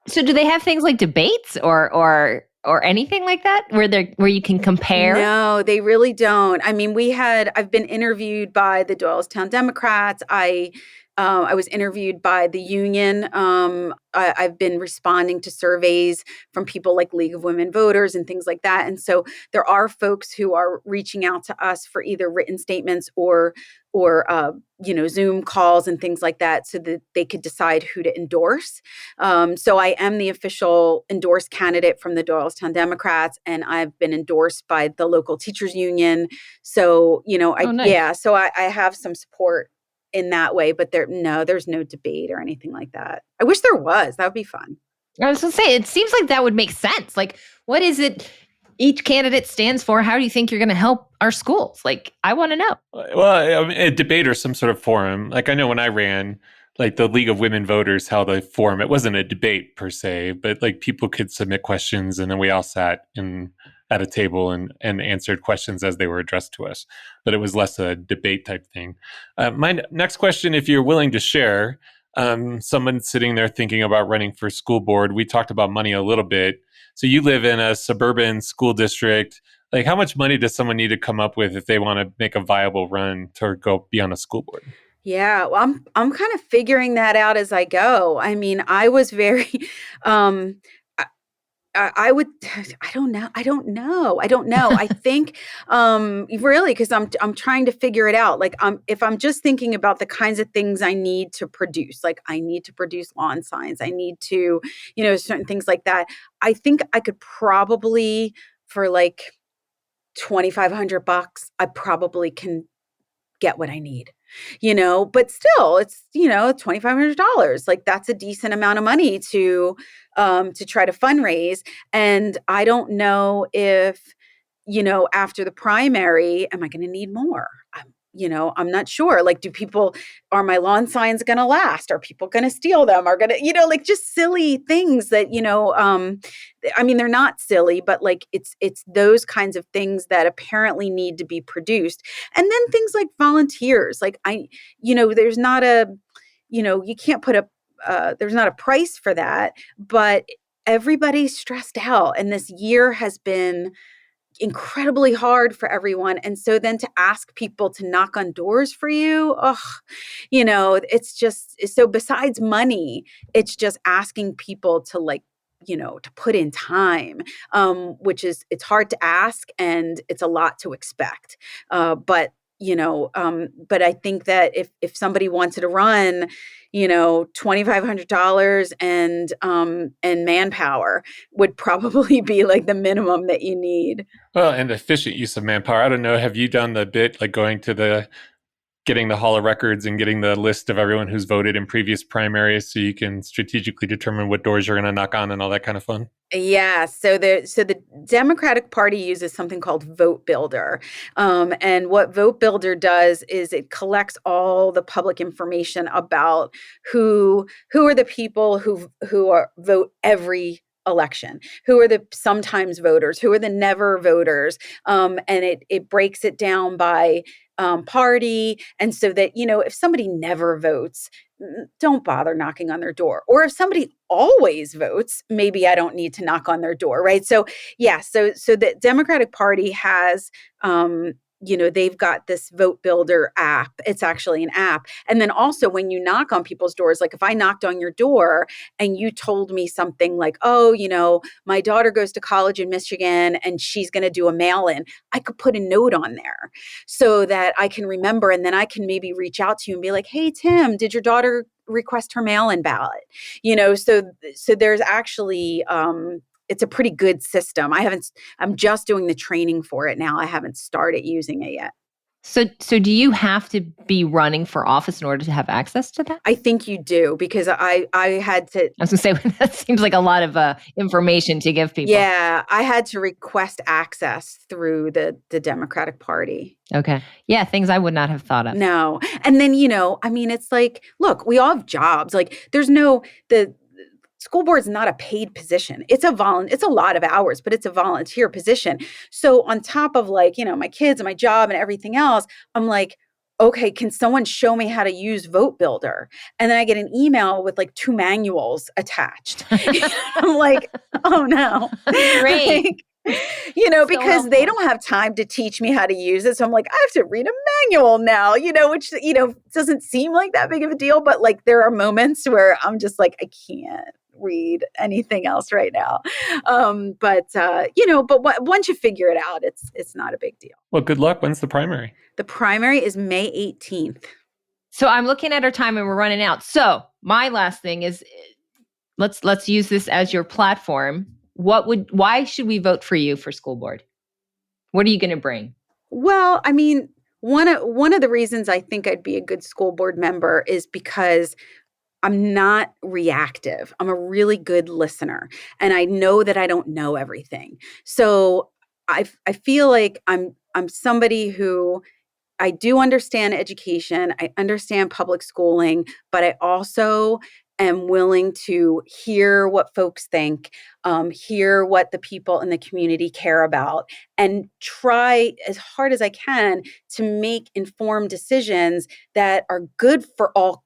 Speaker 2: So do they have things like debates or anything like that where you can compare?
Speaker 3: No, they really don't. I mean, I've been interviewed by the Doylestown Democrats. I was interviewed by the union. I've been responding to surveys from people like League of Women Voters and things like that. And so there are folks who are reaching out to us for either written statements or Zoom calls and things like that so that they could decide who to endorse. So I am the official endorsed candidate from the Doylestown Democrats, and I've been endorsed by the local teachers union. So,
Speaker 2: Nice.
Speaker 3: so I have some support in that way, but there's no debate or anything like that. I wish there was. That would be fun.
Speaker 2: I was going to say, it seems like that would make sense. Like, what is it each candidate stands for? How do you think you're going to help our schools? Like, I want to know.
Speaker 1: Well, I mean, a debate or some sort of forum. Like I know when I ran, like the League of Women Voters held a forum. It wasn't a debate per se, but like people could submit questions, and then we all sat at a table and answered questions as they were addressed to us. But it was less a debate type thing. My next question, if you're willing to share, someone sitting there thinking about running for school board, we talked about money a little bit. So you live in a suburban school district. Like how much money does someone need to come up with if they want to make a viable run to go be on a school board?
Speaker 3: Yeah, well, I'm kind of figuring that out as I go. I mean, I was very I would, I don't know. I think, really, because I'm trying to figure it out. Like, if I'm just thinking about the kinds of things I need to produce, like I need to produce lawn signs, I need to, certain things like that. I think I could probably, for like $2,500, I probably can get what I need. But still it's, $2,500. Like that's a decent amount of money to try to fundraise. And I don't know if, after the primary, am I going to need more? I'm not sure. Like, are my lawn signs going to last? Are people going to steal them? Are going to, like just silly things that, I mean, they're not silly, but like it's those kinds of things that apparently need to be produced. And then things like volunteers, like there's not you can't put there's not a price for that, but everybody's stressed out. And this year has been incredibly hard for everyone. And so then to ask people to knock on doors for you, it's just, so besides money, it's just asking people to to put in time, which it's hard to ask and it's a lot to expect. But I think that if somebody wanted to run, $2,500 and manpower would probably be like the minimum that you need.
Speaker 1: Well, and efficient use of manpower. I don't know. Have you done the bit like getting the Hall of Records and getting the list of everyone who's voted in previous primaries so you can strategically determine what doors you're going to knock on and all that kind of fun?
Speaker 3: Yeah, so the Democratic Party uses something called Vote Builder, and what Vote Builder does is it collects all the public information about who are the people who vote every election, who are the sometimes voters, who are the never voters, and it breaks it down by party. And so that, if somebody never votes, don't bother knocking on their door. Or if somebody always votes, maybe I don't need to knock on their door, right? So yeah, so the Democratic Party has they've got this vote builder app. It's actually an app. And then also when you knock on people's doors, like if I knocked on your door and you told me something like, oh, my daughter goes to college in Michigan and she's going to do a mail-in, I could put a note on there so that I can remember. And then I can maybe reach out to you and be like, hey, Tim, did your daughter request her mail-in ballot? So there's actually, it's a pretty good system. I'm just doing the training for it now. I haven't started using it yet.
Speaker 2: So do you have to be running for office in order to have access to that?
Speaker 3: I think you do, because I had to.
Speaker 2: I was going to say, that seems like a lot of information to give people.
Speaker 3: Yeah, I had to request access through the Democratic Party.
Speaker 2: Okay. Yeah, things I would not have thought of.
Speaker 3: No. And then, it's like, look, we all have jobs. Like there's the school board is not a paid position. It's a lot of hours, but it's a volunteer position. So on top of my kids and my job and everything else, I'm like, okay, can someone show me how to use Vote Builder? And then I get an email with 2 manuals attached. I'm like, oh no.
Speaker 2: Great.
Speaker 3: Because they don't have time to teach me how to use it. So I'm like, I have to read a manual now, which, doesn't seem like that big of a deal. But there are moments where I'm just like, I can't read anything else right now. But once you figure it out, it's not a big deal.
Speaker 1: Well, good luck. When's the primary?
Speaker 3: The primary is May 18th.
Speaker 2: So I'm looking at our time and we're running out. So my last thing is, let's use this as your platform. Why should we vote for you for school board? What are you going to bring?
Speaker 3: Well, one of the reasons I think I'd be a good school board member is because I'm not reactive. I'm a really good listener, and I know that I don't know everything. So I feel like I'm somebody who, I do understand education. I understand public schooling, but I also am willing to hear what folks think, hear what the people in the community care about, and try as hard as I can to make informed decisions that are good for all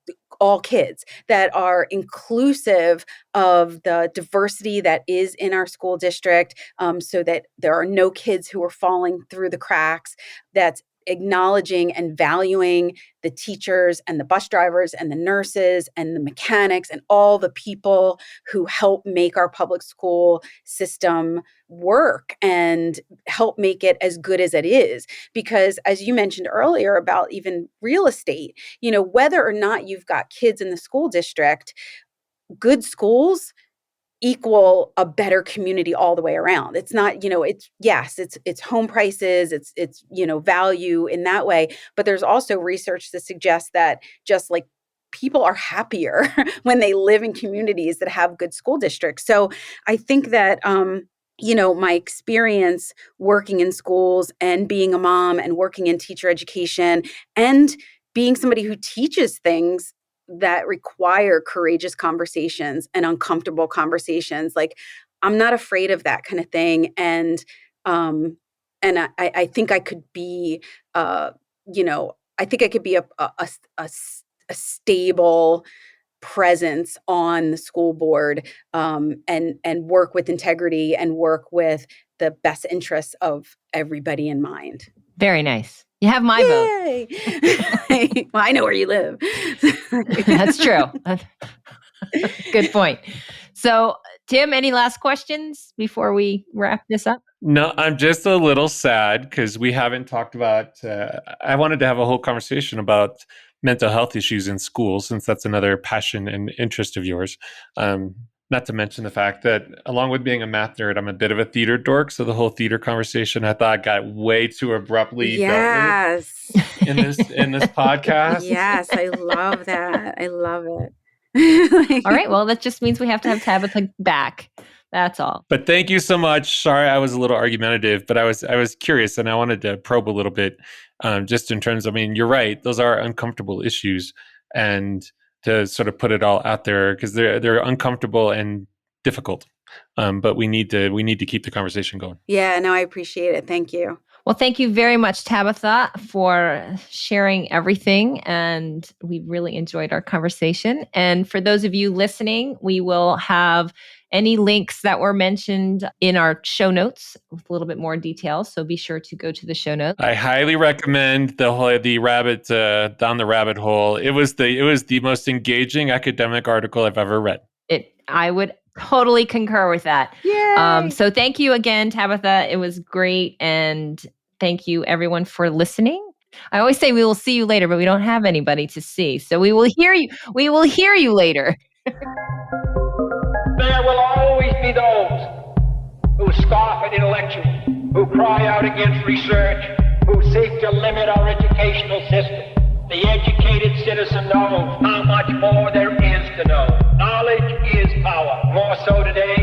Speaker 3: kids, that are inclusive of the diversity that is in our school district, so that there are no kids who are falling through the cracks, that's acknowledging and valuing the teachers and the bus drivers and the nurses and the mechanics and all the people who help make our public school system work and help make it as good as it is. Because as you mentioned earlier about even real estate, whether or not you've got kids in the school district, good schools equal a better community all the way around. It's not, it's home prices, it's value in that way, but there's also research that suggests that just people are happier when they live in communities that have good school districts. So I think that my experience working in schools and being a mom and working in teacher education and being somebody who teaches things that require courageous conversations and uncomfortable conversations. I'm not afraid of that kind of thing. And I think I could be, I think I could be a stable presence on the school board, and work with integrity and work with the best interests of everybody in mind.
Speaker 2: Very nice. You have my
Speaker 3: vote. Well, I know where you live.
Speaker 2: That's true. Good point. So, Tim, any last questions before we wrap this up?
Speaker 1: No, I'm just a little sad because we haven't talked about, I wanted to have a whole conversation about mental health issues in schools, since that's another passion and interest of yours. Not to mention the fact that along with being a math nerd, I'm a bit of a theater dork. So the whole theater conversall I thought got way too abruptly dealt with in this podcast.
Speaker 3: Yes, I love that. I love it.
Speaker 2: All right. Well, that just means we have to have Tabitha back. That's all.
Speaker 1: But thank you so much. Sorry, I was a little argumentative, but I was curious and I wanted to probe a little bit, just in terms. You're right; those are uncomfortable issues, and to sort of put it all out there because they're uncomfortable and difficult. But we need to keep the conversation going.
Speaker 3: Yeah, no, I appreciate it. Thank you.
Speaker 2: Well, thank you very much, Tabitha, for sharing everything. And we really enjoyed our conversation. And for those of you listening, we will have any links that were mentioned in our show notes with a little bit more detail. So be sure to go to the show notes.
Speaker 1: I highly recommend the rabbit down the rabbit hole. It was the most engaging academic article I've ever read.
Speaker 2: I would totally concur with that.
Speaker 3: Yay!
Speaker 2: So thank you again, Tabitha. It was great. And thank you, everyone, for listening. I always say we will see you later, but we don't have anybody to see. So we will hear you. We will hear you later.
Speaker 4: There will always be those who scoff at intellectuals, who cry out against research, who seek to limit our educational system. The educated citizen knows how much more there is to know. Knowledge is power, more so today